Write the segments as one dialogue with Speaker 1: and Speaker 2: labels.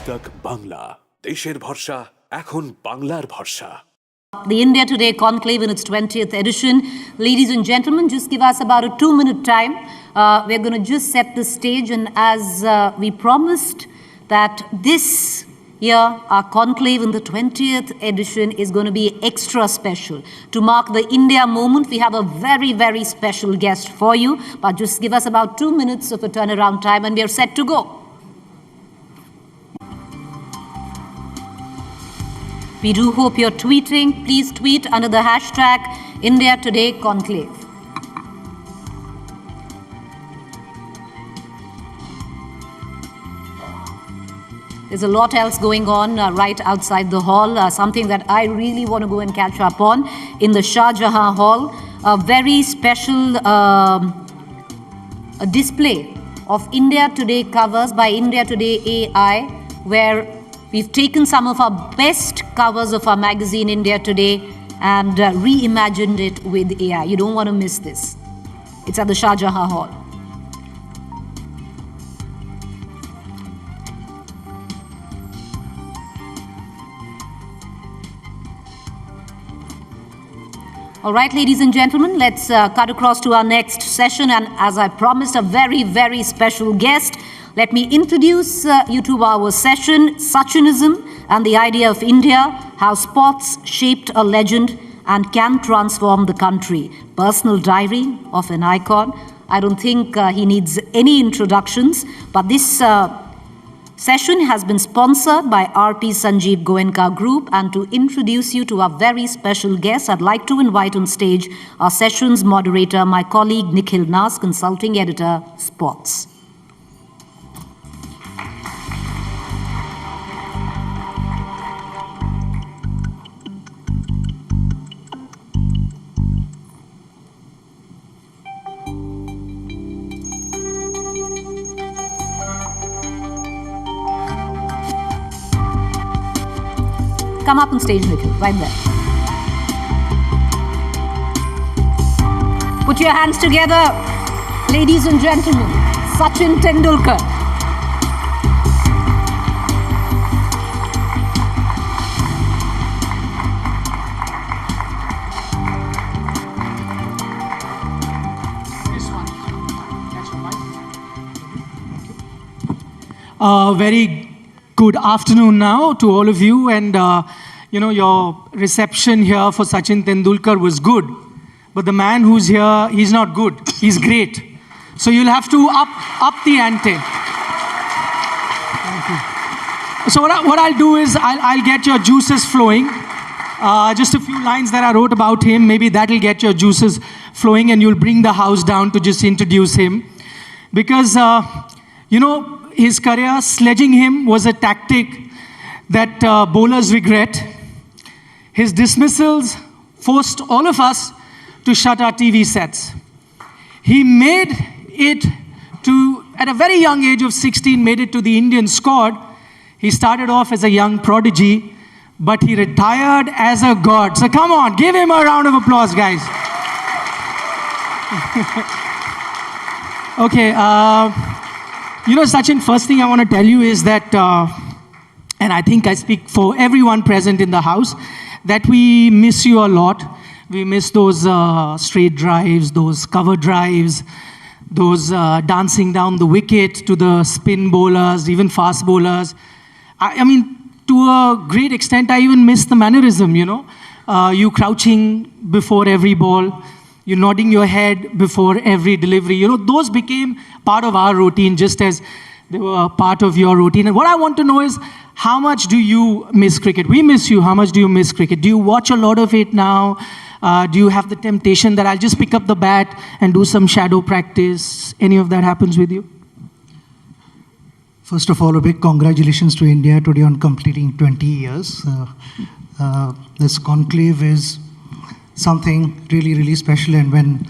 Speaker 1: AajTak Bangla. দেশের ভরসা এখন বাংলার ভরসা।
Speaker 2: The India Today Conclave in its 20th edition. Ladies and gentlemen, just give us about a 2-minute time. We're going to just set the stage, and as we promised that this year our conclave in the 20th edition is going to be extra special. To mark the India moment, we have a very, very special guest for you. But just give us about 2 minutes of a turnaround time and we are set to go. We do hope you're tweeting. Please tweet under the hashtag India Today Conclave. There's a lot else going on right outside the hall, something that I really want to go and catch up on in the Shah Jahan Hall. A very special a display of India Today covers by India Today AI, where we've taken some of our best covers of our magazine India Today and reimagined it with AI. You don't want to miss this. It's at the Shah Jahan Hall. All right, ladies and gentlemen, let's cut across to our next session. And as I promised, a very, very special guest. Let me introduce you to our session, Sachinism and the Idea of India, how sports shaped a legend and can transform the country. Personal diary of an icon. I don't think he needs any introductions, but this session has been sponsored by RP Sanjeev Goenka Group, and to introduce you to our very special guest, I'd like to invite on stage our session's moderator, my colleague Nikhil Nas, consulting editor, Sports. Come up on stage, Nikhil, right there. Put your hands together, ladies and gentlemen. Sachin Tendulkar.
Speaker 3: Very good afternoon now to all of you, and your reception here for Sachin Tendulkar was good, but the man who's here, he's not good, he's great. So you'll have to up the ante. Thank you. So what I'll do is I'll get your juices flowing. Just a few lines that I wrote about him, maybe that'll get your juices flowing and you'll bring the house down to just introduce him. Because, his career, sledging him was a tactic that bowlers regret. His dismissals forced all of us to shut our TV sets. He made it at a very young age of 16, made it to the Indian squad. He started off as a young prodigy, but he retired as a god. So come on, give him a round of applause, guys. Okay, Sachin, first thing I want to tell you is that, and I think I speak for everyone present in the house, that we miss you a lot. We miss those straight drives, those cover drives, those dancing down the wicket to the spin bowlers, even fast bowlers. I mean, to a great extent, I even miss the mannerism, you crouching before every ball, you nodding your head before every delivery. Those became part of our routine, just as they were part of your routine. And what I want to know is, how much do you miss cricket? We miss you. How much do you miss cricket? Do you watch a lot of it now? Do you have the temptation that I'll just pick up the bat and do some shadow practice? Any of that happens with you?
Speaker 4: First of all, a big congratulations to India today on completing 20 years. This conclave is something really, really special, and when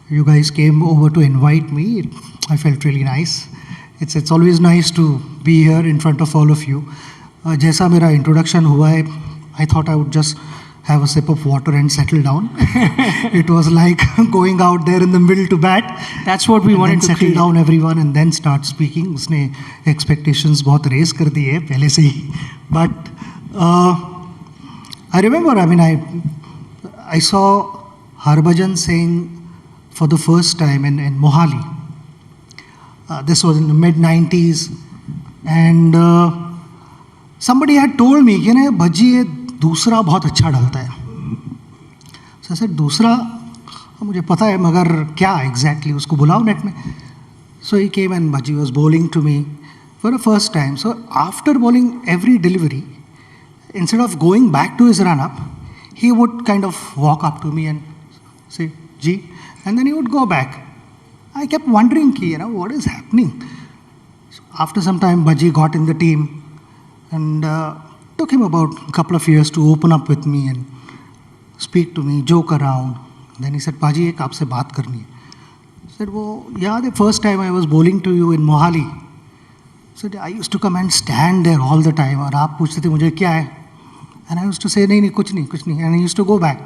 Speaker 4: you guys came over to invite me, I felt really nice. It's always nice to be here in front of all of you. जैसा मेरा introduction हुआ है, I thought I would just have a sip of water and settle down. It was like going out there in the middle to bat.
Speaker 3: That's what we wanted to
Speaker 4: settle
Speaker 3: create.
Speaker 4: down everyone and then start speaking. उसने expectations बहुत raise कर दी है पहले से ही. But I remember, I mean, I saw Harbhajan saying for the first time in Mohali. This was in the mid-90s. And somebody had told me कि ना भज्जी ये दूसरा बहुत अच्छा डालता है. So I said, दूसरा मुझे पता है मगर क्या exactly, उसको बुलाओ नेट में. So he came and Bhaji was bowling to me for the first time. So after bowling every delivery, instead of going back to his run-up, he would kind of walk up to me and say, Ji, and then he would go back. I kept wondering, what is happening? So after some time, Bhaji got in the team and took him about a couple of years to open up with me and speak to me, joke around. Then he said, Bhaji, ek aapse baat karni hai. I said, well, yeah, the first time I was bowling to you in Mohali. I said, I used to come and stand there all the time. और आप पूछते थे मुझे क्या है? And I used to say, नहीं, कुछ नहीं. And I used to go back.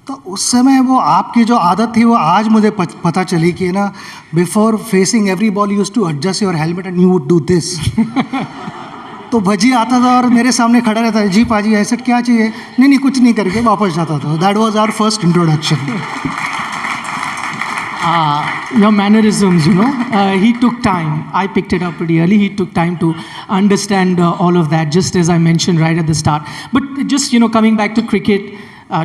Speaker 4: तो उस समय वो आपकी जो आदत थी वो आज मुझे पता चली कि ना before facing every ball you used to adjust your helmet and you would do this. तो भजी आता था और मेरे सामने खड़ा रहता है, जी पाजी ऐसे क्या चाहिए? नहीं कुछ नहीं करके वापस जाता था. That was our first introduction.
Speaker 3: Your mannerisms, he took time. I picked it up pretty early. He took time to understand all of that, just as I mentioned right at the start. But just, coming back to cricket,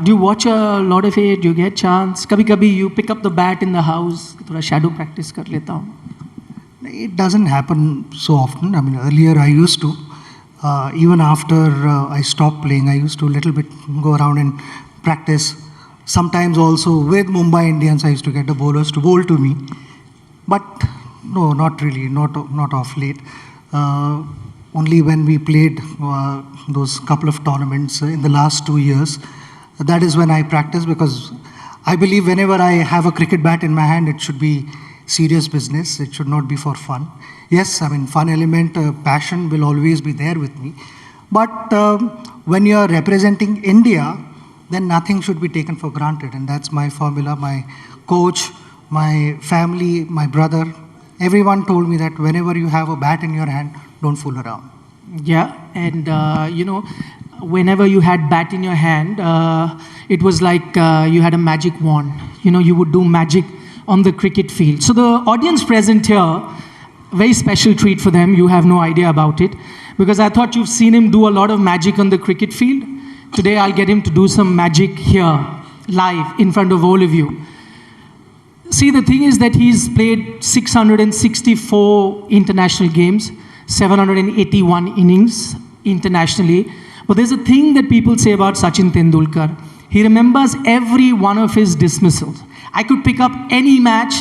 Speaker 3: do you watch a lot of it? Do you get chance? Kabhi you pick up the bat in the house, thoda shadow practice kar leta hu.
Speaker 4: It doesn't happen so often. I mean, earlier I used to. Even after I stopped playing, I used to a little bit go around and practice. Sometimes also with Mumbai Indians, I used to get the bowlers to bowl to me. But no, not really, not of late. Only when we played those couple of tournaments in the last 2 years, that is when I practice, because I believe whenever I have a cricket bat in my hand, it should be serious business. It should not be for fun. Yes, I mean, fun element, passion will always be there with me. But when you are representing India, then nothing should be taken for granted. And that's my formula. My coach, my family, my brother, everyone told me that whenever you have a bat in your hand, don't fool around.
Speaker 3: Yeah, and whenever you had bat in your hand, it was like you had a magic wand. You would do magic on the cricket field. So the audience present here, very special treat for them. You have no idea about it, because I thought you've seen him do a lot of magic on the cricket field. Today I'll get him to do some magic here, live, in front of all of you. See, the thing is that he's played 664 international games, 781 innings internationally. But there's a thing that people say about Sachin Tendulkar. He remembers every one of his dismissals. I could pick up any match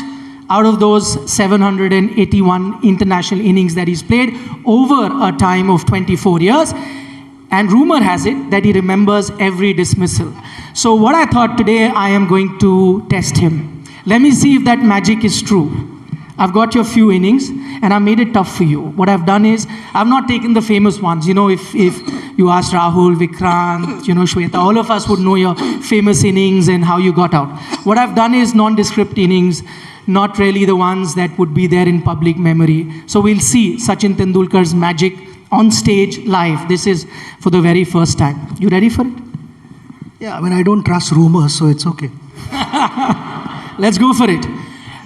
Speaker 3: out of those 781 international innings that he's played over a time of 24 years. And rumor has it that he remembers every dismissal. So what I thought today, I am going to test him. Let me see if that magic is true. I've got your few innings and I made it tough for you. What I've done is, I've not taken the famous ones. If you asked Rahul, Vikrant, Shweta, all of us would know your famous innings and how you got out. What I've done is nondescript innings, not really the ones that would be there in public memory. So we'll see Sachin Tendulkar's magic on stage live. This is for the very first time. You ready for it?
Speaker 4: Yeah, I mean, I don't trust rumors, so it's okay.
Speaker 3: Let's go for it.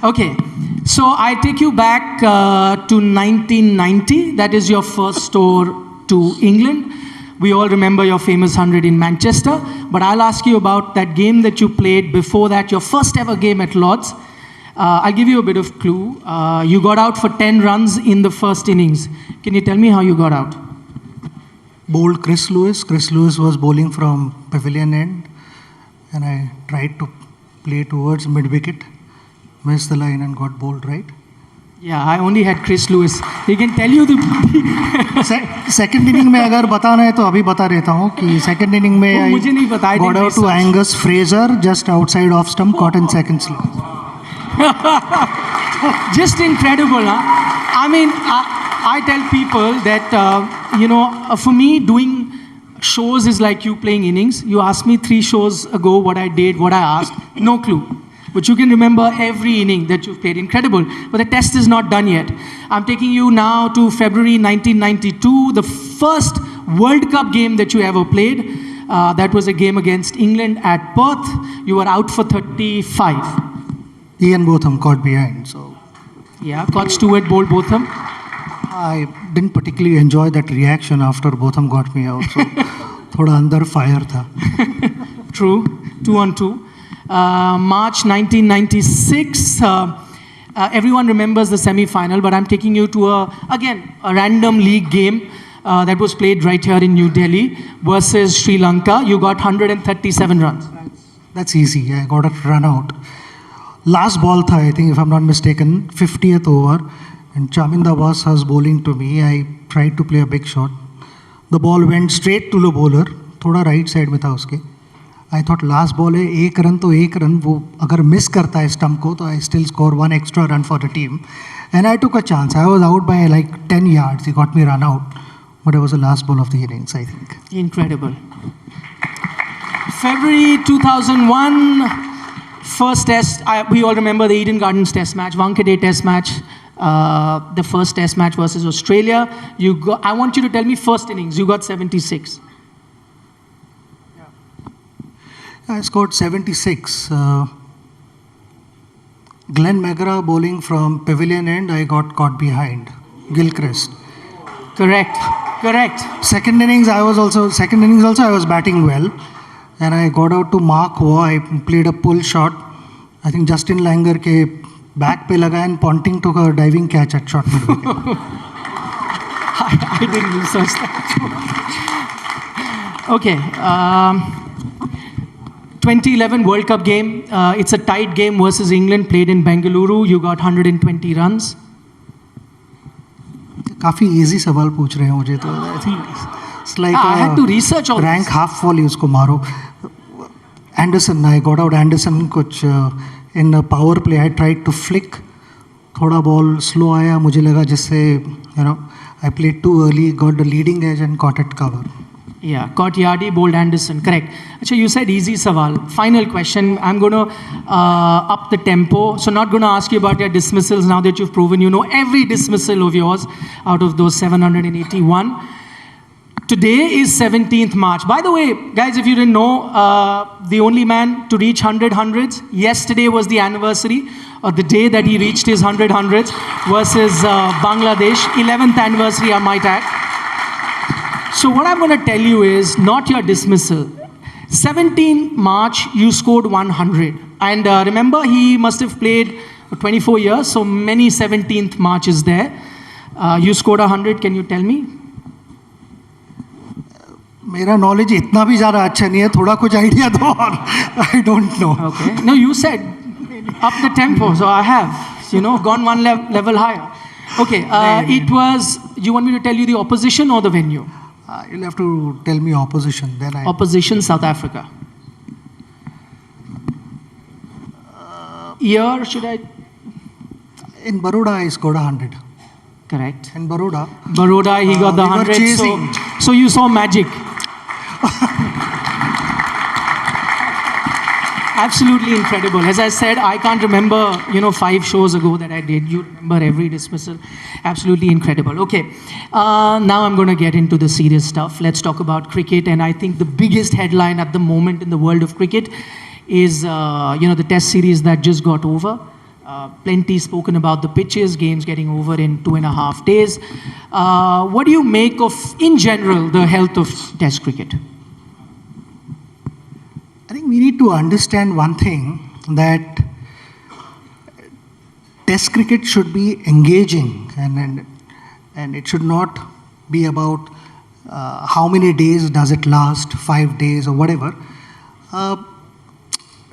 Speaker 3: Okay, so I take you back to 1990. That is your first tour to England. We all remember your famous 100 in Manchester. But I'll ask you about that game that you played before that, your first ever game at Lord's. I'll give you a bit of clue. You got out for 10 runs in the first innings. Can you tell me how you got out?
Speaker 4: Bowled Chris Lewis. Chris Lewis was bowling from pavilion end, and I tried to play towards mid-wicket, missed the line and got bowled right.
Speaker 3: Yeah, I only had Chris Lewis. He can tell you the...
Speaker 4: Second inning में अगर बताना है तो अभी बता रहता हूँ कि second inning में
Speaker 3: मुझे नहीं पता.
Speaker 4: I got out to Angus Fraser just outside off stump, caught in second slip.
Speaker 3: Just incredible, huh? I mean, I tell people that, for me, doing shows is like you playing innings. You asked me 3 shows ago what I did, what I asked, no clue. But you can remember every inning that you've played. Incredible. But the test is not done yet. I'm taking you now to February 1992, the first World Cup game that you ever played. That was a game against England at Perth. You were out for 35.
Speaker 4: Ian Botham caught behind, so
Speaker 3: Yeah, caught Stuart bowled Botham.
Speaker 4: I didn't particularly enjoy that reaction after Botham got me out. So thoda andar fire tha.
Speaker 3: True, 2 on 2. March 1996, everyone remembers the semi-final, but I'm taking you to, again, a random league game that was played right here in New Delhi versus Sri Lanka. You got 137 runs.
Speaker 4: That's easy. I got a run out. Last ball tha, I think, if I'm not mistaken, 50th over, and Chaminda Abbas was bowling to me. I tried to play a big shot. The ball went straight to the bowler, thoda right side में था उसके. I thought last ball है, 1 run तो 1 run, वो अगर miss करता है stump को, तो I still score 1 extra run for the team. And I took a chance. I was out by like 10 yards. He got me run out. But it was the last ball of the innings, I think.
Speaker 3: Incredible. February 2001, first test. We all remember the Eden Gardens test match, Wankhede test match. The first test match versus Australia. I want you to tell me first innings. You got 76.
Speaker 4: I scored 76. Glenn McGrath bowling from pavilion end, I got caught behind. Gilchrist.
Speaker 3: Correct.
Speaker 4: Second innings I was batting well. And I got out to Mark Waugh. I played a pull shot. I think Justin Langer ke back pe laga and Ponting took a diving catch at short mid wicket.
Speaker 3: I didn't research that. Okay. 2011 World Cup game. It's a tight game versus England, played in Bengaluru. You got 120 runs.
Speaker 4: काफी easy सवाल पूछ रहे हैं मुझे तो. I think it's like
Speaker 3: I had to research all
Speaker 4: rank
Speaker 3: this.
Speaker 4: half volley उसको मारो. Anderson, I got out Anderson कुछ in a power play. I tried to flick. थोड़ा ball slow आया मुझे लगा जिससे I played too early, got the leading edge and caught it cover.
Speaker 3: Yeah, caught Yardi, bowled Anderson. Correct. Achha, you said easy sawal. Final question. I'm going to up the tempo. So not going to ask you about your dismissals now that you've proven you know every dismissal of yours out of those 781. Today is 17th March. By the way, guys, if you didn't know, the only man to reach 100 hundreds, yesterday was the anniversary of the day that he reached his 100 hundreds versus Bangladesh. 11th anniversary, I might add. So what I'm going to tell you is not your dismissal. 17 March, you scored 100. And remember, he must have played for 24 years, so many 17th Marches there. You scored 100, can you tell me?
Speaker 4: मेरा knowledge इतना भी ज़्यादा अच्छा नहीं है. थोड़ा कुछ idea दो और I don't know.
Speaker 3: Okay. No, you said up the tempo, so I have, gone one level higher. Okay, it was, you want me to tell you the opposition or the venue?
Speaker 4: You'll have to tell me opposition. Then I.
Speaker 3: Opposition, South Africa. Year, should I?
Speaker 4: In Baroda, I scored 100.
Speaker 3: Correct.
Speaker 4: In Baroda.
Speaker 3: Baroda, he got the
Speaker 4: we were
Speaker 3: 100.
Speaker 4: chasing.
Speaker 3: So you saw magic. Absolutely incredible. As I said, I can't remember, 5 shows ago that I did. You remember every dismissal. Absolutely incredible. Okay. Now I'm going to get into the serious stuff. Let's talk about cricket. And I think the biggest headline at the moment in the world of cricket is, the test series that just got over. Plenty spoken about the pitches, games getting over in 2.5 days. What do you make of, in general, the health of test cricket?
Speaker 4: I think we need to understand one thing, that test cricket should be engaging and it should not be about how many days does it last, 5 days or whatever.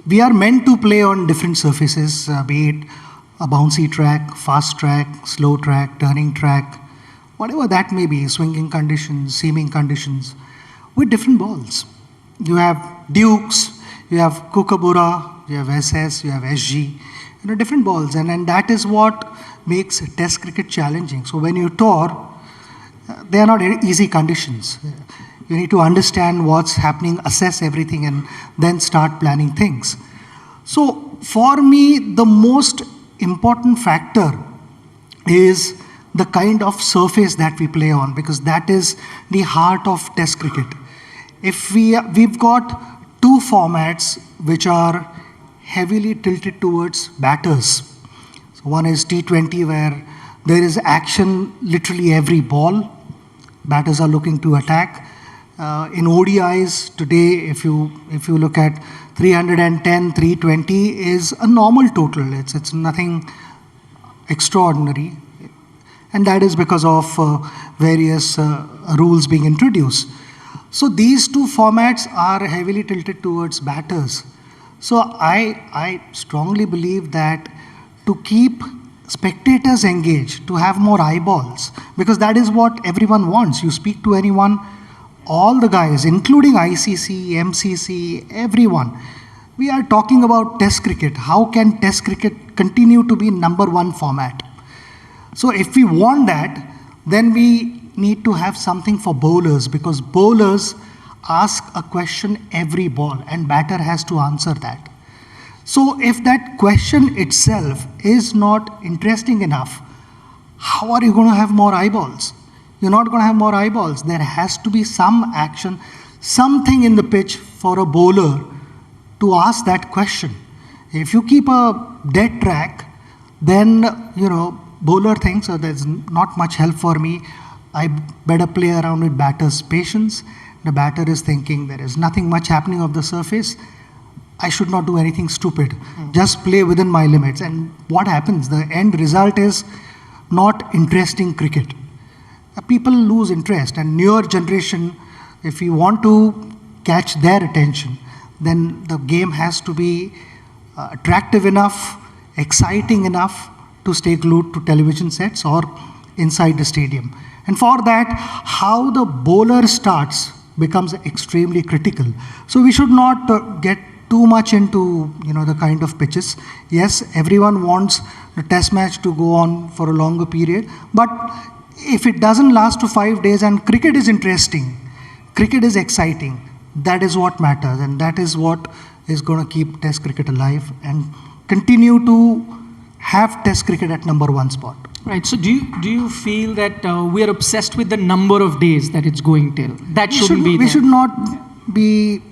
Speaker 4: We are meant to play on different surfaces, be it a bouncy track, fast track, slow track, turning track, whatever that may be, swinging conditions, seaming conditions, with different balls. You have Dukes, you have Kookaburra, you have SS, you have SG, different balls. And that is what makes test cricket challenging. So when you tour, they are not easy conditions. You need to understand what's happening, assess everything, and then start planning things. So for me, the most important factor is the kind of surface that we play on, because that is the heart of Test cricket. If we've got two formats which are heavily tilted towards batters. So one is T20, where there is action literally every ball. Batters are looking to attack. In ODIs today, if you look at 310, 320 is a normal total. It's nothing extraordinary. And that is because of various rules being introduced. So these two formats are heavily tilted towards batters. So I strongly believe that to keep spectators engaged, to have more eyeballs, because that is what everyone wants. You speak to anyone, all the guys, including ICC, MCC, everyone, we are talking about Test cricket. How can Test cricket continue to be number one format? So if we want that, then we need to have something for bowlers, because bowlers ask a question every ball and batter has to answer that. So if that question itself is not interesting enough, how are you going to have more eyeballs? You're not going to have more eyeballs. There has to be some action, something in the pitch for a bowler to ask that question. If you keep a dead track, then, bowler thinks, there's not much help for me. I better play around with batter's patience. The batter is thinking there is nothing much happening off the surface. I should not do anything stupid. Just play within my limits. And what happens? The end result is not interesting cricket. People lose interest. And newer generation, if you want to catch their attention, then the game has to be attractive enough, exciting enough to stay glued to television sets or inside the stadium. And for that, how the bowler starts becomes extremely critical. So we should not get too much into the kind of pitches. Yes, everyone wants the test match to go on for a longer period, but if it doesn't last to 5 days and cricket is interesting, cricket is exciting, that is what matters, and that is what is going to keep Test cricket alive and continue to have Test cricket at number one spot.
Speaker 3: Right. So do you feel that we are obsessed with the number of days that it's going till? That shouldn't be there.
Speaker 4: We should not be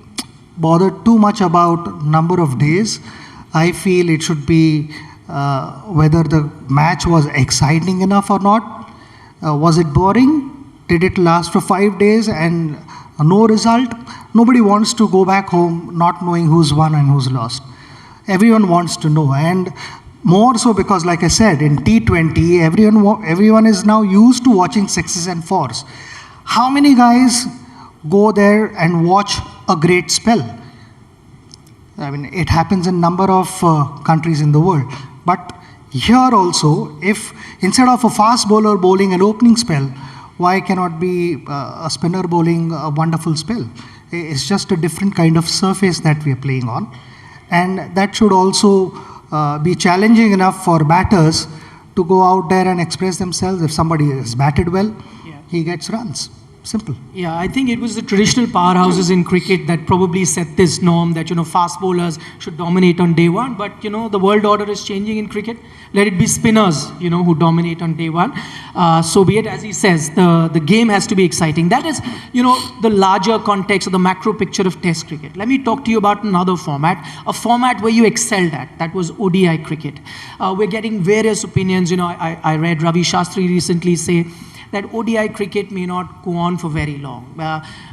Speaker 4: bothered too much about number of days. I feel it should be whether the match was exciting enough or not. Was it boring? Did it last for 5 days and no result? Nobody wants to go back home not knowing who's won and who's lost. Everyone wants to know, and more so because, like I said, in T20, everyone is now used to watching sixes and fours. How many guys go there and watch a great spell? I mean, it happens in number of countries in the world. But here also, if instead of a fast bowler bowling an opening spell, why cannot be a spinner bowling a wonderful spell? It's just a different kind of surface that we are playing on. And that should also be challenging enough for batters to go out there and express themselves. If somebody has batted well, he gets runs. Simple.
Speaker 3: Yeah, I think it was the traditional powerhouses in cricket that probably set this norm that, fast bowlers should dominate on day one. But, the world order is changing in cricket. Let it be spinners, who dominate on day one. So be it, as he says, the game has to be exciting. That is, the larger context of the macro picture of Test cricket. Let me talk to you about another format, a format where you excelled at. That was ODI cricket. We're getting various opinions. I read Ravi Shastri recently say that ODI cricket may not go on for very long.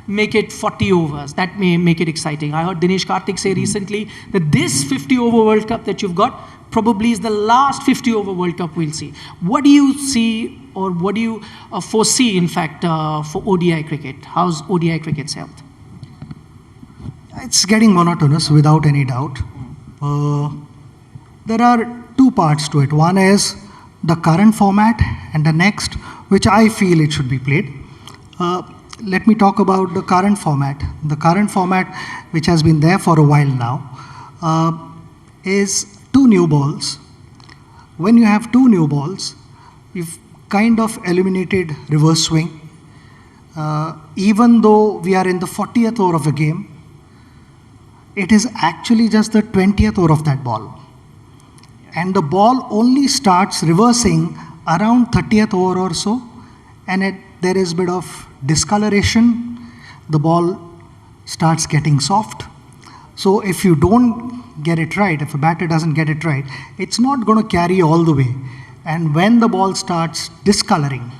Speaker 3: Make it 40 overs. That may make it exciting. I heard Dinesh Karthik say recently that this 50-over World Cup that you've got probably is the last 50-over World Cup we'll see. What do you see, or what do you foresee, in fact, for ODI cricket? How's ODI cricket's health?
Speaker 4: It's getting monotonous, without any doubt. There are two parts to it. One is the current format, and the next, which I feel it should be played. Let me talk about the current format. The current format, which has been there for a while now, is 2 new balls. When you have 2 new balls, you've kind of eliminated reverse swing. even though we are in the 40th over of a game, it is actually just the 20th over of that ball. And the ball only starts reversing around 30th over or so, and there is a bit of discoloration. The ball starts getting soft. So if you don't get it right, if a batter doesn't get it right, it's not going to carry all the way. And when the ball starts discoloring,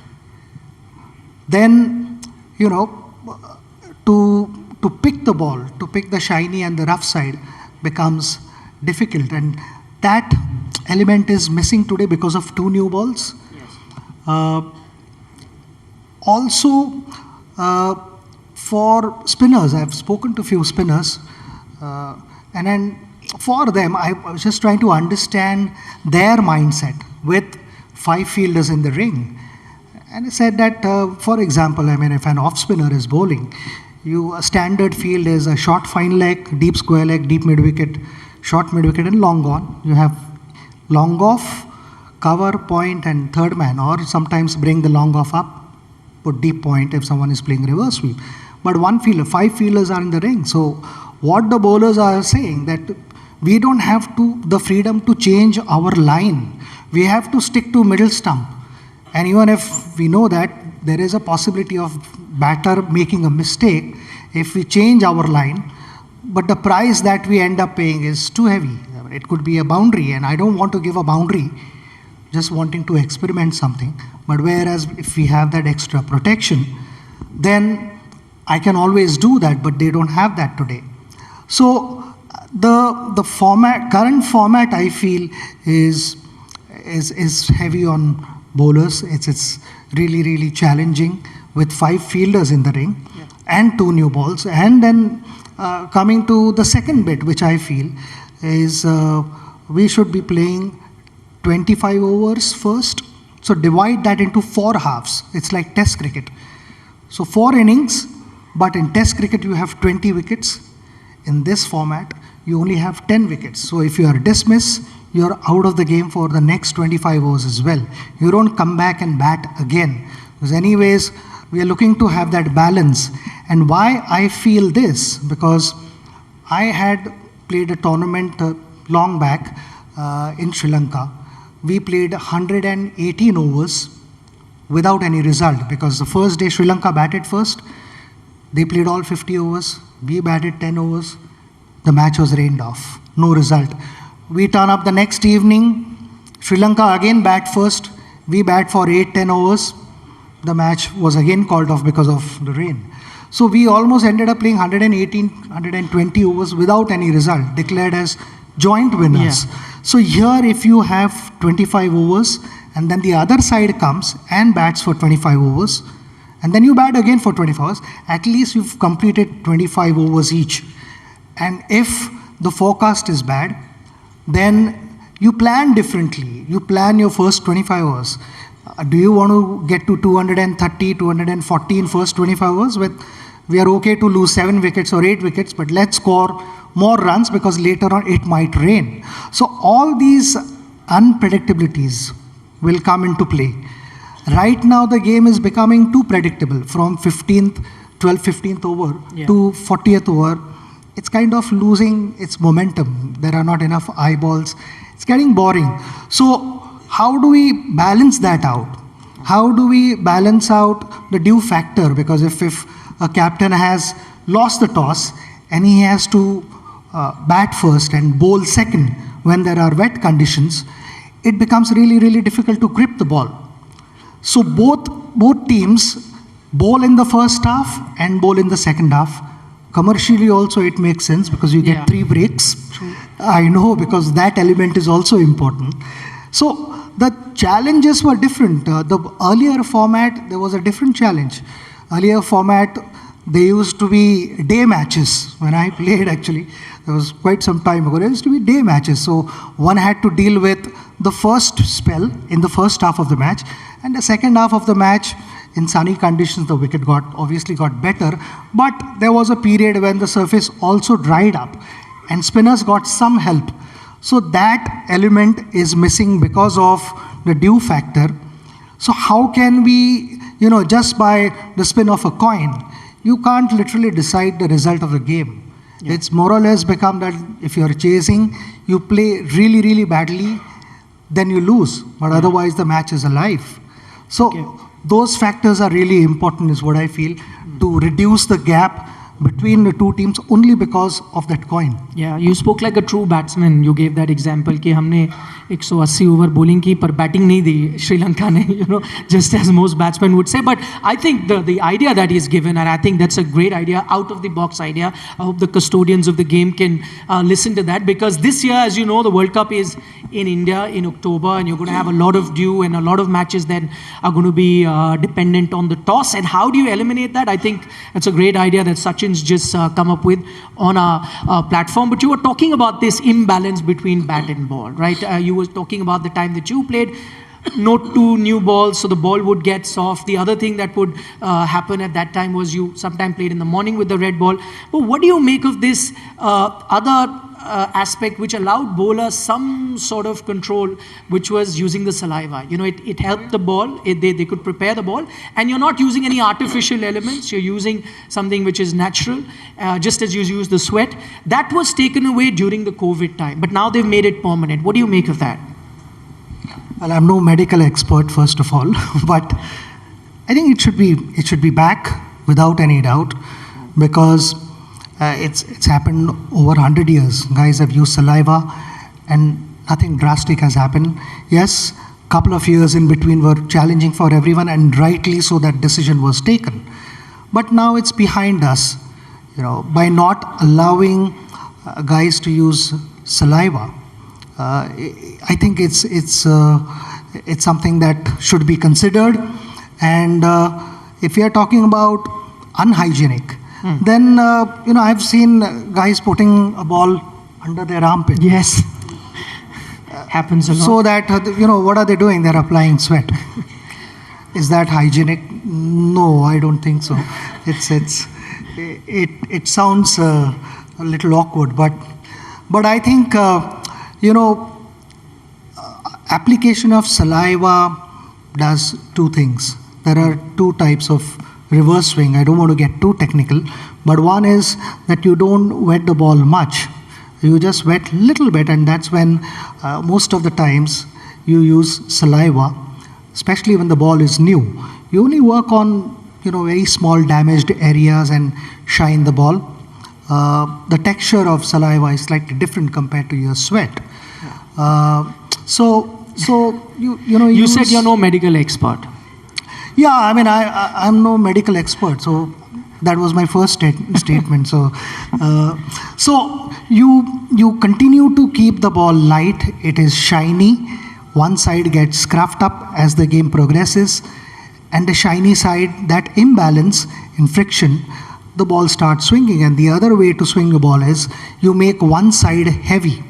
Speaker 4: then, to pick the ball, to pick the shiny and the rough side becomes difficult. And that element is missing today because of 2 new balls. Yes. Also, for spinners, I've spoken to a few spinners, and then for them, I was just trying to understand their mindset with 5 fielders in the ring. And I said that, for example, if an off spinner is bowling, a standard field is a short fine leg, deep square leg, deep mid wicket, short mid wicket, and long on. You have long off, cover, point, and third man, or sometimes bring the long off up, put deep point if someone is playing reverse sweep. But 5 fielders are in the ring. So what the bowlers are saying that we don't have the freedom to change our line. We have to stick to middle stump. And even if we know that there is a possibility of batter making a mistake if we change our line, but the price that we end up paying is too heavy. It could be a boundary, and I don't want to give a boundary, just wanting to experiment something. But whereas if we have that extra protection, then I can always do that, but they don't have that today. So the current format, I feel, is heavy on bowlers. It's really, really challenging with 5 fielders in the ring and 2 new balls. And then coming to the second bit, which I feel is we should be playing 25 overs first. So divide that into 4 halves. It's like Test cricket. So 4 innings, but in Test cricket you have 20 wickets. In this format, you only have 10 wickets. So if you are dismissed, you're out of the game for the next 25 overs as well. You don't come back and bat again. Because anyways, we are looking to have that balance. And why I feel this, because I had played a tournament long back in Sri Lanka. We played 118 overs without any result, because the first day Sri Lanka batted first. They played all 50 overs. We batted 10 overs. The match was rained off. No result. We turn up the next evening. Sri Lanka again bat first. We bat for 8-10 overs. The match was again called off because of the rain. So we almost ended up playing 118, 120 overs without any result, declared as joint winners. Yeah. So here, if you have 25 overs, and then the other side comes and bats for 25 overs, and then you bat again for 24 hours, at least you've completed 25 overs each. And if the forecast is bad, then you plan differently. You plan your first 25 hours. Do you want to get to 230, 240 in first 25 hours? We are okay to lose 7 wickets or 8 wickets, but let's score more runs because later on it might rain. So all these unpredictabilities will come into play. Right now the game is becoming too predictable. From 12th, 15th over to 40th over, it's kind of losing its momentum. There are not enough eyeballs. It's getting boring. So how do we balance that out? How do we balance out the due factor? Because if a captain has lost the toss and he has to bat first and bowl second when there are wet conditions, it becomes really, really difficult to grip the ball. So both teams bowl in the first half and bowl in the second half. Commercially also it makes sense because you get 3 breaks. True. I know, because that element is also important. So the challenges were different. The earlier format, there was a different challenge. Earlier format, there used to be day matches. When I played, actually, there was quite some time ago, there used to be day matches. So one had to deal with the first spell in the first half of the match, and the second half of the match, in sunny conditions, the wicket obviously got better, but there was a period when the surface also dried up and spinners got some help. So that element is missing because of the dew factor. So how can we, just by the spin of a coin, you can't literally decide the result of the game. It's more or less become that if you're chasing, you play really, really badly, then you lose. But otherwise, the match is alive. So those factors are really important, is what I feel, to reduce the gap between the two teams only because of that coin.
Speaker 3: Yeah, you spoke like a true batsman. You gave that example कि हमने 180 over bowling की पर batting नहीं दी श्रीलंका ने, just as most batsmen would say. But I think the idea that he's given, and I think that's a great idea, out of the box idea. I hope the custodians of the game can listen to that, because this year, as you know, the World Cup is in India in October, and you're going to have a lot of dew and a lot of matches that are going to be dependent on the toss. And how do you eliminate that? I think that's a great idea that Sachin's just come up with on our platform. But you were talking about this imbalance between bat and ball, right? You were talking about the time that you played. No two new balls, so the ball would get soft. The other thing that would happen at that time was you sometimes played in the morning with the red ball. But what do you make of this other aspect which allowed bowlers some sort of control, which was using the saliva? It helped the ball. They could prepare the ball, and you're not using any artificial elements. You're using something which is natural, just as you use the sweat. That was taken away during the COVID time, but now they've made it permanent. What do you make of that?
Speaker 4: Well, I'm no medical expert, first of all, but I think it should be back without any doubt, because it's happened over 100 years. Guys have used saliva, and nothing drastic has happened. Yes, couple of years in between were challenging for everyone, and rightly so that decision was taken. But now it's behind us, by not allowing guys to use saliva. I think it's something that should be considered. And if we are talking about unhygienic, then I've seen guys putting a ball under their armpit.
Speaker 3: Yes, happens a lot.
Speaker 4: So that what are they doing? They're applying sweat. Is that hygienic? No, I don't think so. It sounds a little awkward, but I think application of saliva does two things. There are two types of reverse swing. I don't want to get too technical, but one is that you don't wet the ball much. You just wet little bit, and that's when most of the times you use saliva, especially when the ball is new. You only work on very small damaged areas and shine the ball. The texture of saliva is slightly different compared to your sweat. So you
Speaker 3: said you're no medical expert.
Speaker 4: Yeah, I mean, I'm no medical expert, so that was my first statement. So you continue to keep the ball light. It is shiny. One side gets scruffed up as the game progresses, and the shiny side, that imbalance in friction, the ball starts swinging. And the other way to swing a ball is you make one side heavy,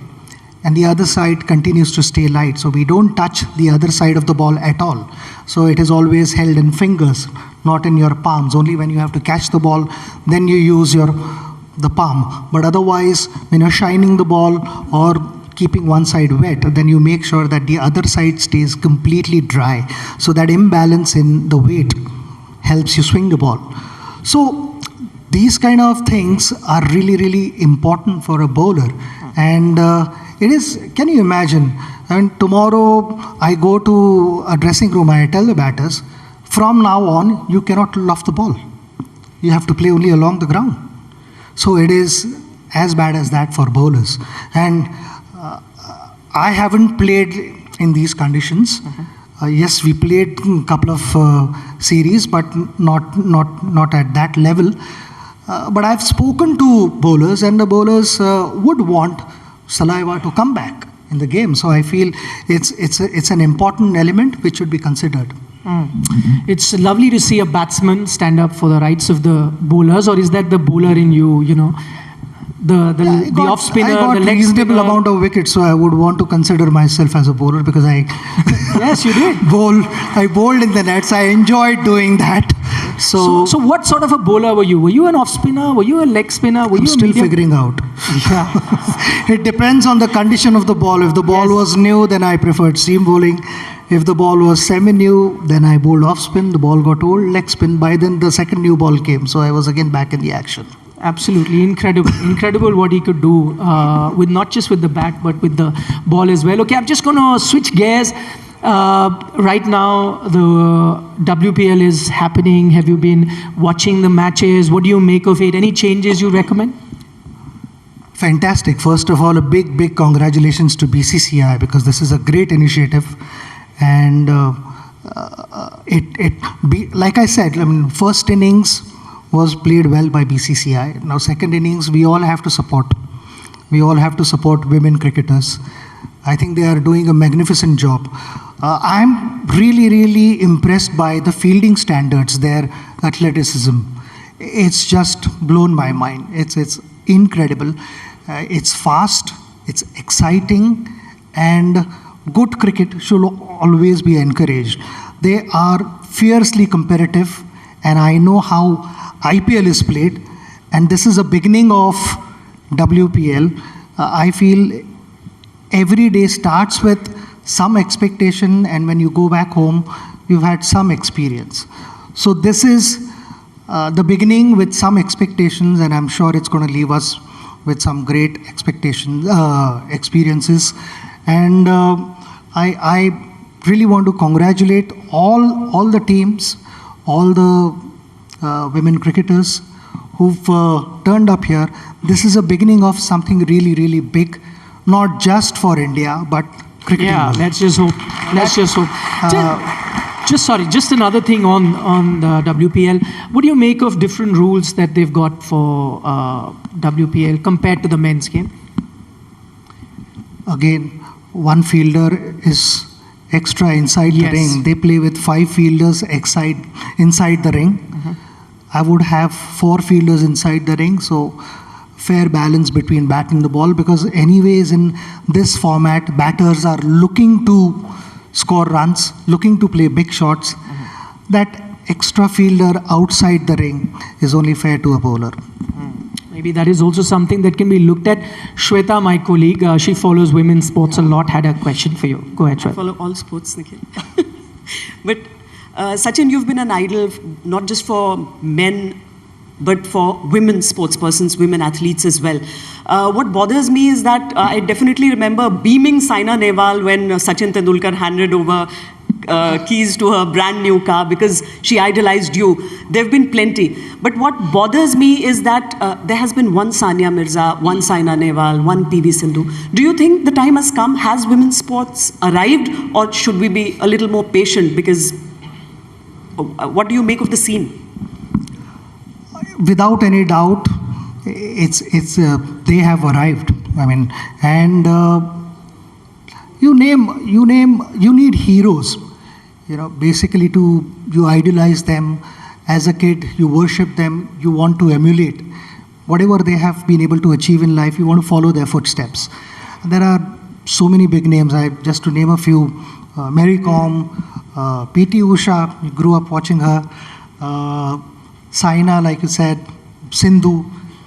Speaker 4: and the other side continues to stay light. So we don't touch the other side of the ball at all. So it is always held in fingers, not in your palms. Only when you have to catch the ball, then you use the palm. But otherwise, when you're shining the ball or keeping one side wet, then you make sure that the other side stays completely dry. So that imbalance in the weight helps you swing the ball. So these kind of things are really, really important for a bowler. And it is, can you imagine, and tomorrow I go to a dressing room and I tell the batters, from now on, you cannot loft the ball. You have to play only along the ground. So it is as bad as that for bowlers. And I haven't played in these conditions. Yes, we played a couple of series, but not at that level. But I've spoken to bowlers, and the bowlers would want saliva to come back in the game. So I feel it's an important element which should be considered.
Speaker 3: It's lovely to see a batsman stand up for the rights of the bowlers, or is that the bowler in you, the off spinner,
Speaker 4: I got
Speaker 3: the leg
Speaker 4: reasonable
Speaker 3: spinner?
Speaker 4: amount of wickets, so I would want to consider myself as a bowler, because I
Speaker 3: Yes, you did.
Speaker 4: I bowled in the nets. I enjoyed doing that. So
Speaker 3: what sort of a bowler were you? Were you an off spinner? Were you a leg spinner? Were
Speaker 4: I'm
Speaker 3: you a
Speaker 4: still
Speaker 3: medium?
Speaker 4: figuring out.
Speaker 3: Yeah.
Speaker 4: It depends on the condition of the ball. If the ball was new, then I preferred seam bowling. if the ball was semi-new, then I bowled off spin, the ball got old, leg spin. By then the second new ball came, so I was again back in the action.
Speaker 3: Absolutely incredible. Incredible what he could do with not just with the bat, but with the ball as well. Okay, I'm just going to switch gears. Right now, the WPL is happening. Have you been watching the matches? What do you make of it? Any changes you recommend?
Speaker 4: Fantastic. First of all, a big, big congratulations to BCCI, because this is a great initiative. And like I said, I mean, first innings was played well by BCCI. Now, second innings, we all have to support. We all have to support women cricketers. I think they are doing a magnificent job. I'm really, really impressed by the fielding standards, their athleticism. It's just blown my mind. It's incredible. It's fast, it's exciting, and good cricket should always be encouraged. They are fiercely competitive, and I know how IPL is played, and this is a beginning of WPL. I feel every day starts with some expectation, and when you go back home, you've had some experience. So this is the beginning with some expectations, and I'm sure it's going to leave us with some great experiences. And I really want to congratulate all the teams, all the women cricketers who've turned up here. This is a beginning of something really, really big, not just for India, but cricket.
Speaker 3: Yeah, let's just hope. Let's just hope. Just another thing on the WPL. What do you make of different rules that they've got for WPL compared to the men's game?
Speaker 4: Again, one fielder is extra inside the ring. They play with 5 fielders inside the ring. I would have 4 fielders inside the ring, so fair balance between bat and the ball, because anyways in this format, batters are looking to score runs, looking to play big shots. That extra fielder outside the ring is only fair to a bowler.
Speaker 3: Maybe that is also something that can be looked at. Shweta, my colleague, she follows women's sports a lot, had a question for you. Go ahead, Shweta.
Speaker 5: I follow all sports, Nikhil. But Sachin, you've been an idol not just for men, but for women sports persons, women athletes as well. What bothers me is that I definitely remember beaming Saina Nehwal when Sachin Tendulkar handed over keys to her brand new car because she idolized you. There have been plenty. But what bothers me is that there has been one Sania Mirza, one Saina Nehwal, one PV Sindhu. Do you think the time has come? Has women's sports arrived? Or should we be a little more patient? Because what do you make of the scene?
Speaker 4: Without any doubt, they have arrived. I mean, and you need heroes. You know, basically you idolize them as a kid, you worship them, you want to emulate whatever they have been able to achieve in life. You want to follow their footsteps. There are so many big names. Just to name a few: Mary Kom, P.T. Usha. You grew up watching her. Saina, like you said, Sindhu,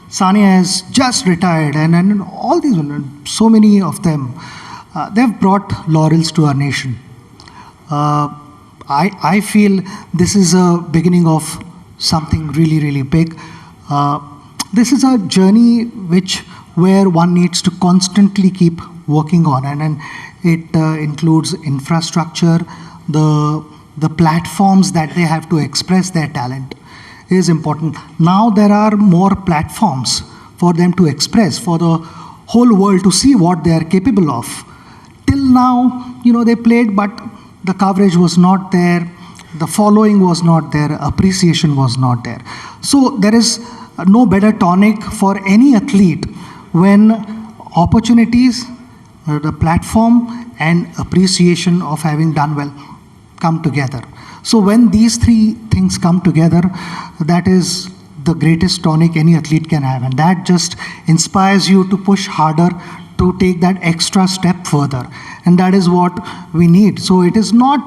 Speaker 4: Sania has just retired, and all these women, so many of them, they've brought laurels to our nation. I feel this is a beginning of something really, really big. This is a journey where one needs to constantly keep working on, and it includes infrastructure, the platforms that they have to express their talent is important. Now there are more platforms for them to express, for the whole world to see what they are capable of. Till now, they played, but the coverage was not there, the following was not there, appreciation was not there. So there is no better tonic for any athlete when opportunities, the platform, and appreciation of having done well come together. So when these 3 things come together, that is the greatest tonic any athlete can have. And that just inspires you to push harder, to take that extra step further. And that is what we need. So it is not,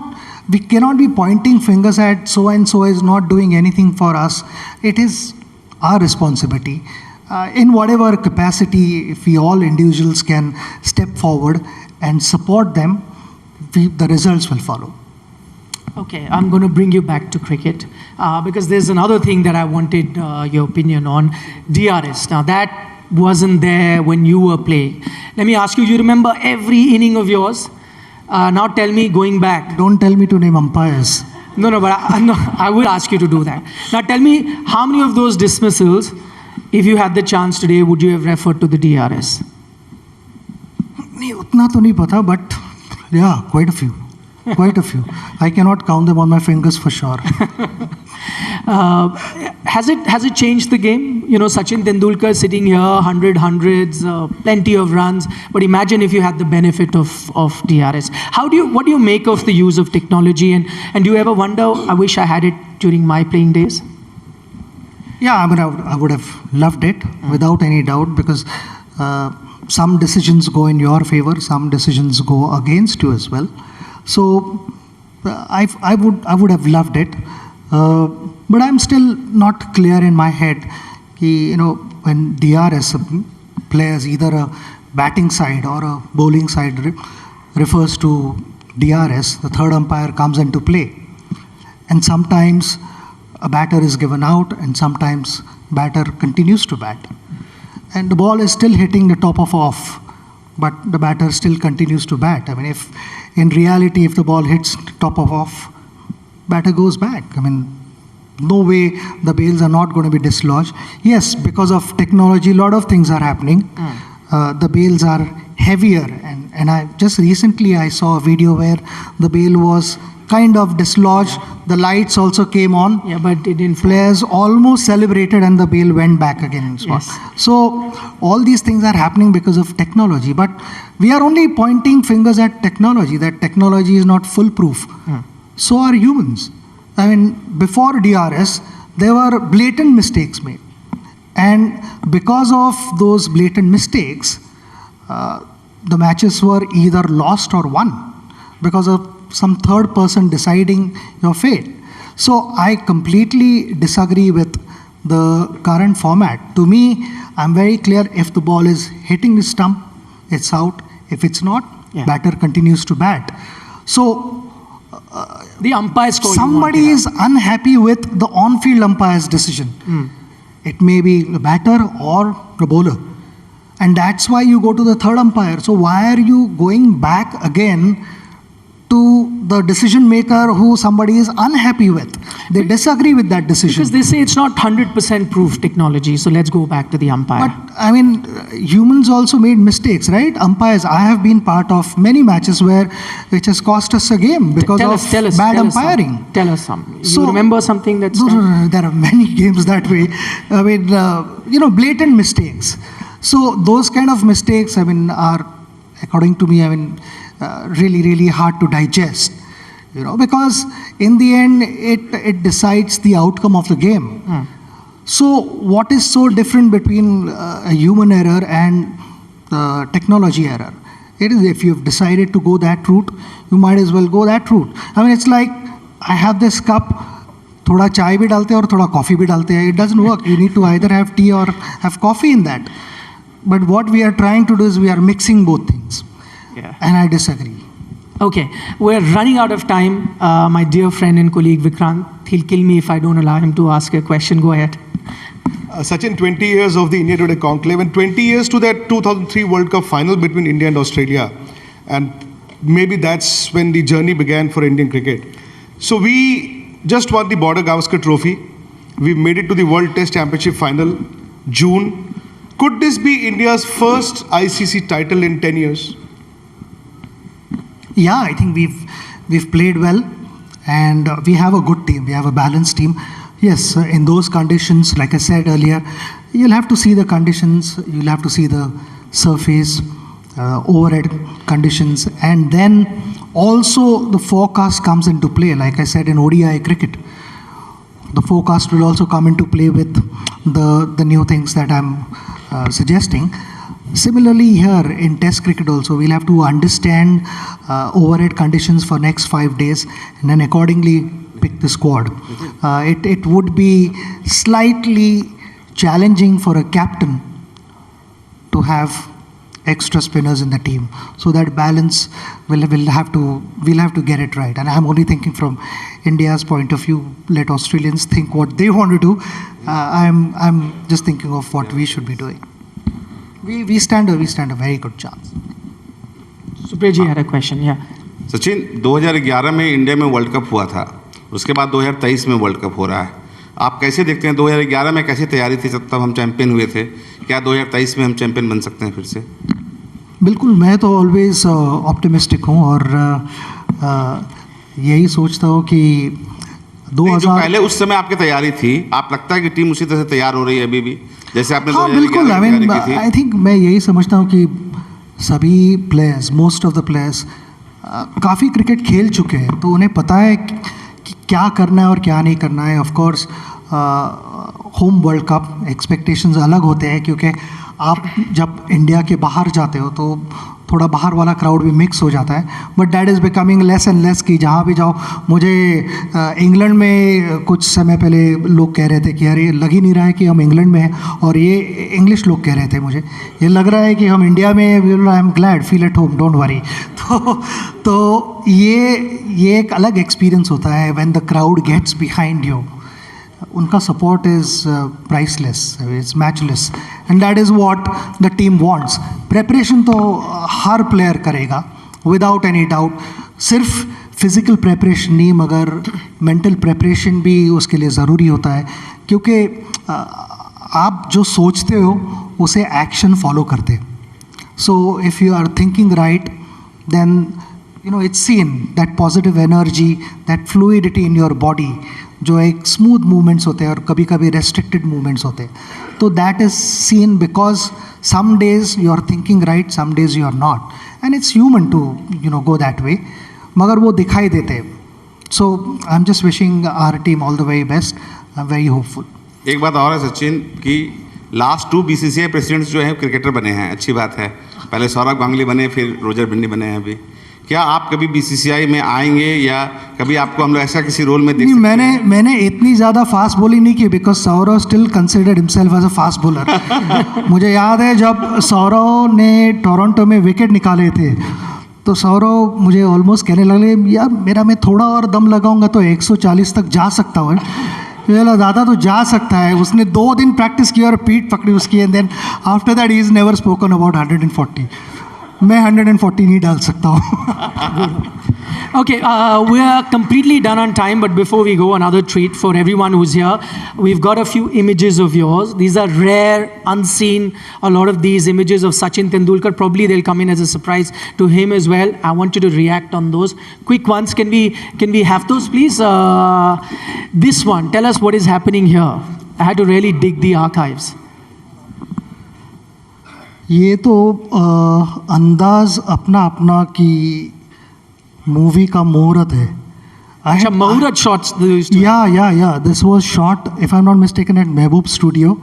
Speaker 4: we cannot be pointing fingers at so-and-so is not doing anything for us. It is our responsibility. In whatever capacity, if we all individuals can step forward and support them, the results will follow.
Speaker 3: Okay, I'm going to bring you back to cricket because there's another thing that I wanted your opinion on, DRS. Now, that wasn't there when you were playing. Let me ask you, you remember every inning of yours? Now tell me, going back.
Speaker 4: Don't tell me to name umpires.
Speaker 3: No, but I will ask you to do that. Now tell me, how many of those dismissals, if you had the chance today, would you have referred to the DRS?
Speaker 4: नहीं उतना तो नहीं पता, but yeah, quite a few. Quite a few. I cannot count them on my fingers for sure.
Speaker 3: Has it changed the game? You know, Sachin Tendulkar sitting here, 100 hundreds, plenty of runs. But imagine if you had the benefit of DRS. What do you make of the use of technology? And do you ever wonder, I wish I had it during my playing days?
Speaker 4: Yeah, I mean, I would have loved it without any doubt, because some decisions go in your favor, some decisions go against you as well. So I would have loved it, but I'm still not clear in my head. You know, when DRS players, either a batting side or a bowling side refers to DRS, the third umpire comes into play, and sometimes a batter is given out, and sometimes batter continues to bat, and the ball is still hitting the top of off, but the batter still continues to bat. I mean, if in reality, if the ball hits top of off, batter goes back. I mean, no way the bails are not going to be dislodged. Yes, because of technology, a lot of things are happening. The bails are heavier, and I just recently I saw a video where the bail was kind of dislodged. The lights also came on.
Speaker 3: Yeah, but it didn't.
Speaker 4: Players almost celebrated, and the bail went back again.
Speaker 3: Yes.
Speaker 4: So all these things are happening because of technology. But we are only pointing fingers at technology. That technology is not foolproof. So are humans. I mean, before DRS, there were blatant mistakes made, and because of those blatant mistakes, the matches were either lost or won because of some third person deciding your fate. So I completely disagree with the current format. To me, I'm very clear, if the ball is hitting the stump, it's out. If it's not, batter continues to bat. So
Speaker 3: the umpires call
Speaker 4: somebody is unhappy with the on-field umpire's decision. It may be the batter or the bowler. And that's why you go to the third umpire. So why are you going back again to the decision maker who somebody is unhappy with? They disagree with that decision.
Speaker 3: Because they say it's not 100% proof technology, so let's go back to the umpire.
Speaker 4: But I mean, humans also made mistakes, right? Umpires, I have been part of many matches which has cost us a game because of bad umpiring.
Speaker 3: Tell us some. You remember something that's...
Speaker 4: No, there are many games that way. I mean, blatant mistakes. So those kind of mistakes, I mean, are, according to me, I mean, really, really hard to digest, because in the end, it decides the outcome of the game. So what is so different between a human error and technology error? It is, if you've decided to go that route, you might as well go that route. I mean, it's like, I have this cup, thoda chai bhi dalte hai aur thoda coffee bhi dalte hai. It doesn't work. You need to either have tea or have coffee in that. But what we are trying to do is we are mixing both things. And I disagree.
Speaker 3: Okay, we're running out of time. My dear friend and colleague Vikrant, he'll kill me if I don't allow him to ask a question. Go ahead.
Speaker 6: Sachin, 20 years of the India Today Conclave and 20 years to that 2003 World Cup final between India and Australia. And maybe that's when the journey began for Indian cricket. So we just won the Border Gavaskar Trophy. We made it to the World Test Championship final, June. Could this be India's first ICC title in 10 years?
Speaker 4: Yeah, I think we've played well, and we have a good team. We have a balanced team. Yes, in those conditions, like I said earlier, you'll have to see the conditions, you'll have to see the surface, overhead conditions, and then also the forecast comes into play. Like I said, in ODI cricket, the forecast will also come into play with the new things that I'm suggesting. Similarly, here in Test cricket also, we'll have to understand overhead conditions for next 5 days, and then accordingly pick the squad. It would be slightly challenging for a captain to have extra spinners in the team. So that balance we'll have to get it right. And I'm only thinking from India's point of view. Let Australians think what they want to do. I'm just thinking of what we should be doing. We stand a very good chance.
Speaker 3: Supreji had a question, yeah.
Speaker 7: Sachin 2011 में India में world cup हुआ था, उसके बाद 2023 में world cup हो रहा है। आप कैसे देखते हैं 2011 में कैसी तैयारी थी, तब हम चैंपियन हुए थे, क्या 2023 में हम चैंपियन बन सकते हैं फिर से?
Speaker 4: बिल्कुल, मैं तो ऑलवेज ऑप्टिमिस्टिक हूँ और यही सोचता हूँ कि 2000
Speaker 7: जो पहले उस समय आपकी तैयारी थी, आप लगता है कि टीम उसी तरह से तैयार हो रही है अभी भी जैसे आपने 2011
Speaker 4: बिल्कुल,
Speaker 7: आई
Speaker 4: थिंक मैं यही समझता हूँ कि सभी players, most of the players काफ़ी क्रिकेट खेल चुके हैं, तो उन्हें पता है कि क्या करना है और क्या नहीं करना है। Of course home world cup expectations अलग होते हैं, क्योंकि आप जब इंडिया के बाहर जाते हो तो थोड़ा बाहर वाला क्राउड भी मिक्स हो जाता है, but that is becoming less and less कि जहाँ भी जाओ। मुझे इंग्लैंड में कुछ समय पहले लोग कह रहे थे कि अरे लग ही नहीं रहा है कि हम इंग्लैंड में हैं, और ये इंग्लिश लोग कह रहे थे मुझे ये लग रहा है कि हम इंडिया में, I am glad, feel at home, don't worry. तो ये एक अलग एक्सपीरियंस होता है when the crowd gets behind you. उनका support is priceless, it's matchless, and that is what the team wants. Preparation तो हर प्लेयर करेगा विदाउट एनी डाउट, सिर्फ फिज़िकल प्रेपरेशन नहीं मगर मेंटल प्रेपरेशन भी उसके लिए ज़रूरी होता है, क्योंकि आप जो सोचते हो उसे एक्शन फॉलो करते। So if you are thinking right, then it's seen that positive energy, that fluidity in your body, जो एक स्मूथ मूवमेंट्स होते हैं और कभी कभी रेस्ट्रिक्टेड मूवमेंट्स होते हैं, तो that is seen because some days you are thinking right, some days you are not, and it's human to go that way, मगर वो दिखाई देते हैं। So I am just wishing our team all the very best, I am very hopeful.
Speaker 7: एक बात और है सचिन कि लास्ट 2 BCCI प्रेसिडेंट्स जो हैं क्रिकेटर बने हैं, अच्छी बात है, पहले सौरभ गांगुली बने, फिर रोजर बिन्नी बने हैं अभी। क्या आप कभी BCCI में आएंगे या कभी आपको हम लोग ऐसा किसी रोल में देख सकते हैं?
Speaker 4: मैंने इतनी ज़्यादा फास्ट बॉलिंग नहीं की, because Sourav still considered himself as a fast bowler. मुझे याद है जब सौरव ने टोरंटो में विकेट निकाले थे, तो सौरव मुझे ऑलमोस्ट कहने लगे यार मैं थोड़ा और दम लगाऊंगा तो 140 तक जा सकता हूँ। ज़्यादा तो जा सकता है। उसने 2 दिन प्रैक्टिस की और पीठ पकड़ी उसकी, and then after that he is never spoken about 140। मैं 140 नहीं डाल सकता हूँ।
Speaker 3: Okay, we are completely done on time, but before we go, another treat for everyone who's here. We've got a few images of yours. These are rare, unseen. A lot of these images of Sachin Tendulkar, probably they'll come in as a surprise to him as well. I want you to react on those. Quick ones, can we have those, please? This one, tell us what is happening here. I had to really dig the archives.
Speaker 4: ये तो अंदाज अपना अपना की movie का मुहूर्त है।
Speaker 3: अच्छा, मुहूर्त shots.
Speaker 4: Yeah. This was shot, if I'm not mistaken, at Mehboob Studio.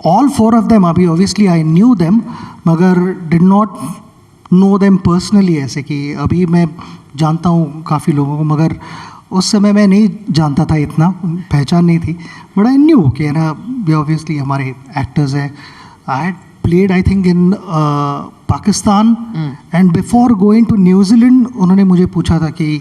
Speaker 4: All 4 of them, अभी obviously I knew them, मगर did not know them personally, ऐसे कि अभी मैं जानता हूँ काफ़ी लोगों को, मगर उस समय मैं नहीं जानता था, इतना पहचान नहीं थी, बट आई न्यू कि ना ऑब्वियसली हमारे एक्टर्स हैं। I had played I think in Pakistan, and before going to New Zealand उन्होंने मुझे पूछा था कि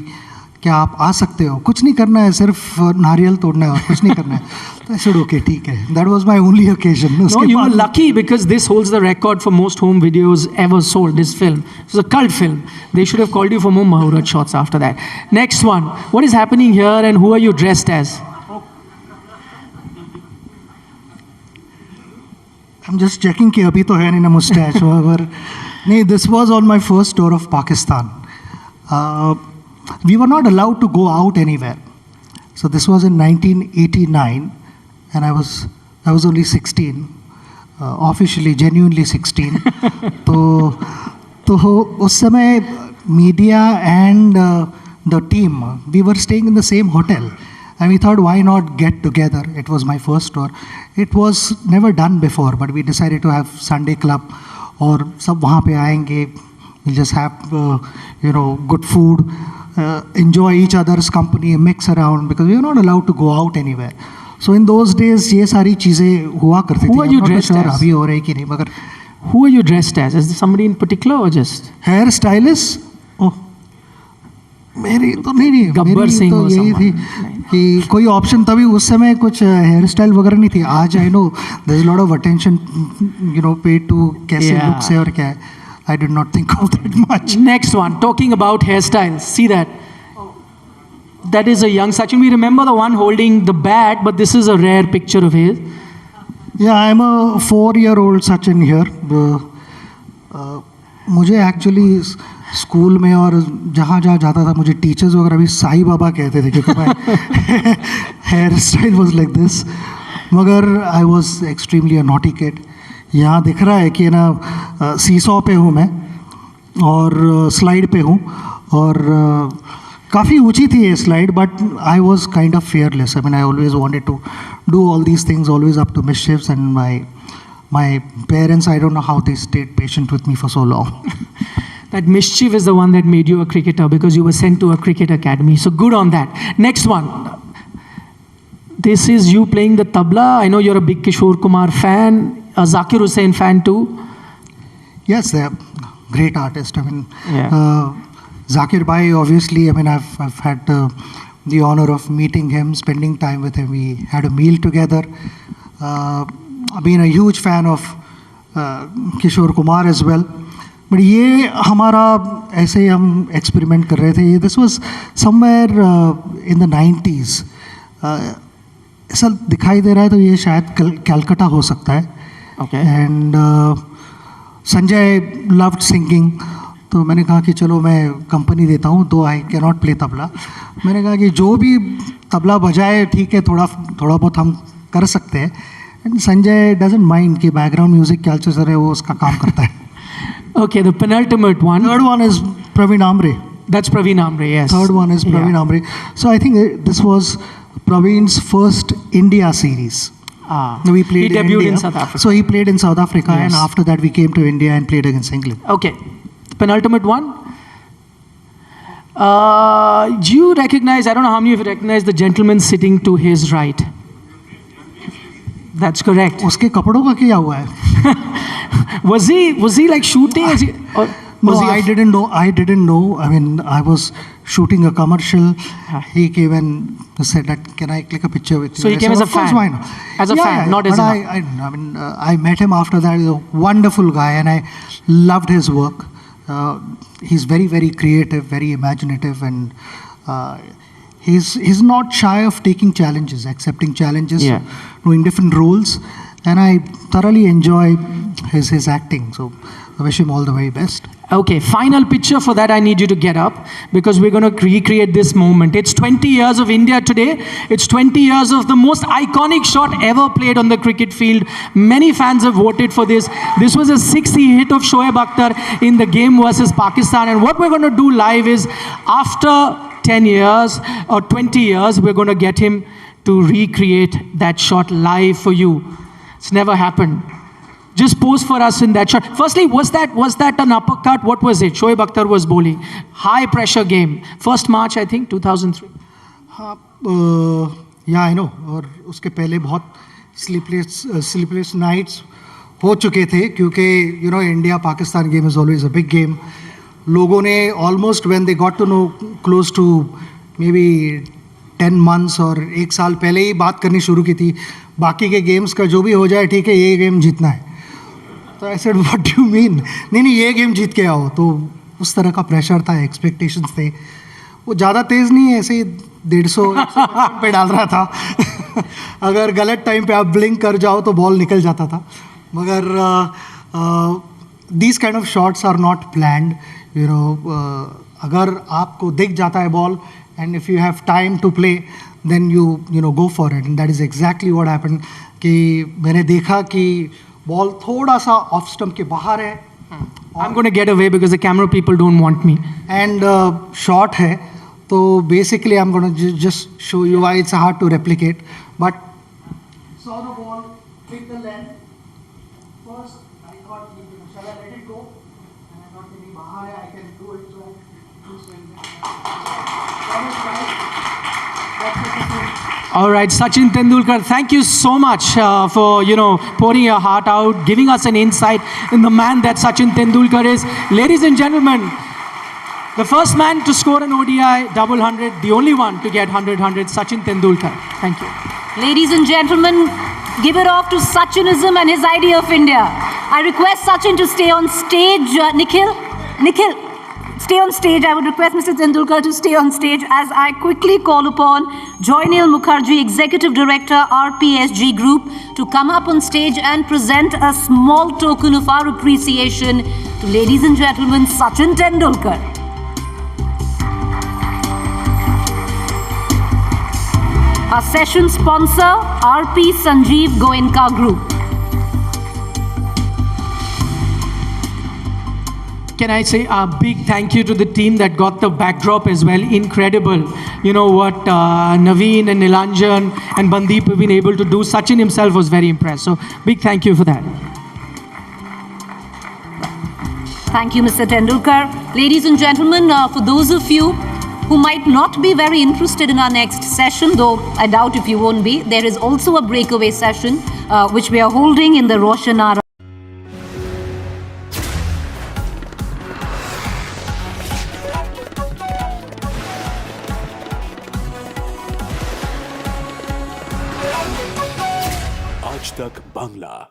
Speaker 4: क्या आप आ सकते हो, कुछ नहीं करना है, सिर्फ नारियल तोड़ना है और कुछ नहीं करना है। तो आई सेड ओके ठीक है, that was my only occasion.
Speaker 3: No, you were lucky because this holds the record for most home videos ever sold, this film. It was a cult film. They should have called you for more Mahurat shots after that. Next one. What is happening here and who are you dressed as?
Speaker 4: I'm just checking कि अभी तो है नहीं ना mustache whatever. नहीं, this was on my first tour of Pakistan. We were not allowed to go out anywhere. So this was in 1989, and I was only 16, officially, genuinely 16. तो उस समय media and the team, we were staying in the same hotel, and we thought, why not get together? It was my first tour. It was never done before, but we decided to have Sunday club, और सब वहाँ पे आएंगे. We'll just have good food. Enjoy each other's company, mix around, because we are not allowed to go out anywhere. So in those days ये सारी चीज़ें हुआ करती थी.
Speaker 3: Who are you
Speaker 4: I'm not
Speaker 3: dressed
Speaker 4: sure
Speaker 3: as?
Speaker 4: अभी हो रहा है कि नहीं, मगर
Speaker 3: Who are you dressed as? Is there somebody in particular or just?
Speaker 4: Hair stylist मेरी तो नहीं
Speaker 3: गब्बर
Speaker 4: मेरी
Speaker 3: सिंह
Speaker 4: तो
Speaker 3: or
Speaker 4: यही थी
Speaker 3: someone.
Speaker 4: कि कोई ऑप्शन तभी उस समय कुछ हेयर स्टाइल वगैरह नहीं थी. आज I know there is lot of attention paid to कैसे
Speaker 3: Yeah.
Speaker 4: लुक्स है और क्या है. I did not think of that much.
Speaker 3: Next one, talking about hairstyles. See that? That is a young Sachin. We remember the one holding the bat, but this is a rare picture of his.
Speaker 4: या I am a 4-year-old Sachin here. मुझे actually school में और जहाँ जहाँ जाता था मुझे teachers वगैरह भी साईं बाबा कहते थे क्योंकि my hair style was like this. मगर I was extremely a naughty kid. यहाँ दिख रहा है कि ना सीसॉ पे हूँ मैं और स्लाइड पे हूँ और काफ़ी ऊंची थी ये slide but I was kind of fearless. I mean, I always wanted to do all these things, always up to mischiefs, and my parents, I don't know how they stayed patient with me for so long.
Speaker 3: That mischief is the one that made you a cricketer because you were sent to a cricket academy. So good on that. Next one. This is you playing the tabla. I know you're a big Kishore Kumar fan, a Zakir Hussain fan too.
Speaker 4: Yes, they're great artist. I mean,
Speaker 3: Yeah.
Speaker 4: Zakir Bhai, obviously, I mean, I've had the honor of meeting him, spending time with him. We had a meal together. I've been a huge fan of Kishore Kumar as well. But ये हमारा ऐसे ही हम experiment कर रहे थे. This was somewhere in the 90s. ऐसा दिखाई दे रहा है तो ये शायद कैलकाटा हो सकता है.
Speaker 3: Okay.
Speaker 4: And Sanjay loved singing. तो मैंने कहा कि चलो मैं कंपनी देता हूँ दो. I can not play tabla. मैंने कहा कि जो भी तबला बजाए ठीक है, थोड़ा बहुत हम कर सकते हैं. एंड संजय डजंट माइंड कि बैकग्राउंड म्यूजिक क्या चल रहा है, वो उसका काम करता है.
Speaker 3: Okay, the penultimate one.
Speaker 4: Third one is Praveen Amre.
Speaker 3: That's Praveen Amre, yes.
Speaker 4: Third one is Praveen
Speaker 3: Yeah.
Speaker 4: Amre. So I think this was Praveen's first India series.
Speaker 3: Ah.
Speaker 4: We played
Speaker 3: He debuted
Speaker 4: India.
Speaker 3: in South Africa.
Speaker 4: So he played in South Africa,
Speaker 3: Yes.
Speaker 4: and after that we came to India and played against England.
Speaker 3: Okay, penultimate one. Do you recognize, I don't know how many of you recognize the gentleman sitting to his right? That's correct.
Speaker 4: उसके कपड़ों का क्या हुआ है?
Speaker 3: Was he like shooting? Or
Speaker 4: No,
Speaker 3: was he
Speaker 4: I didn't know. I mean, I was shooting a commercial. He came and said that, can I click a picture with you?
Speaker 3: So he
Speaker 4: I
Speaker 3: came
Speaker 4: said,
Speaker 3: as a
Speaker 4: of course,
Speaker 3: fan.
Speaker 4: why not?
Speaker 3: As a fan, not as
Speaker 4: but
Speaker 3: an
Speaker 4: I mean, I met him after that. He's a wonderful guy, and I loved his work. He's very, very creative, very imaginative, and he's not shy of taking challenges, accepting challenges,
Speaker 3: Yeah.
Speaker 4: doing different roles, and I thoroughly enjoy his acting. So I wish him all the very best.
Speaker 3: Okay, final picture. For that I need you to get up because we're going to recreate this moment. It's 20 years of India today. It's 20 years of the most iconic shot ever played on the cricket field. Many fans have voted for this. This was a 60 hit of Shoaib Akhtar in the game versus Pakistan. And what we're going to do live is after 10 years or 20 years, we're going to get him to recreate that shot live for you. It's never happened. Just pose for us in that shot. Firstly, was that an uppercut? What was it? Shoaib Akhtar was bowling. High pressure game. 1st March, I think, 2003.
Speaker 4: या I know. और उसके पहले बहुत sleepless nights हो चुके थे क्योंकि you know India Pakistan game is always a big game. लोगों ने almost when they got to know close to maybe 10 months और 1 साल पहले ही बात करनी शुरू की थी बाकी के गेम्स का जो भी हो जाए ठीक है, ये गेम जीतना है. तो I said what do you mean? नहीं ये गेम जीत के आओ. तो उस तरह का प्रेशर था, एक्सपेक्टेशंस थे. वो ज़्यादा तेज़ नहीं है, ऐसे ही 150 पे डाल रहा था. अगर गलत टाइम पे आप ब्लिंक कर जाओ तो बॉल निकल जाता था. मगर these kind of shots are not planned. You know, अगर आपको दिख जाता है ball and if you have time to play then you know go for it. And that is exactly what happened कि मैंने देखा कि बॉल थोड़ा सा ऑफ स्टंप के बाहर है.
Speaker 3: I'm going to get away because the camera people don't want me.
Speaker 4: And shot है. तो basically I am gonna just show you why it's hard to replicate. But saw the ball hit the length. First, I thought, shall I let it go? And I thought maybe bahar hai, I can do it. So I swing.
Speaker 3: All right, Sachin Tendulkar, thank you so much for, pouring your heart out, giving us an insight in the man that Sachin Tendulkar is. Ladies and gentlemen, the first man to score an ODI double 100, the only one to get 100-100, Sachin Tendulkar. Thank you.
Speaker 2: Ladies and gentlemen, give it off to Sachinism and his idea of India. I request Sachin to stay on stage. Nikhil, stay on stage. I would request Mr. Tendulkar to stay on stage as I quickly call upon Joynil Mukherjee, Executive Director, RPSG Group, to come up on stage and present a small token of our appreciation to, ladies and gentlemen, Sachin Tendulkar. Our session sponsor, RP Sanjeev Goenka Group.
Speaker 3: Can I say a big thank you to the team that got the backdrop as well? Incredible. You know what Naveen and Nilanjan and Bandeep have been able to do. Sachin himself was very impressed. So big thank you for that.
Speaker 2: Thank you, Mr. Tendulkar. Ladies and gentlemen, for those of you who might not be very interested in our next session, though I doubt if you won't be, there is also a breakaway session which we are holding in the Roshanara.
Speaker 1: AajTak Bangla.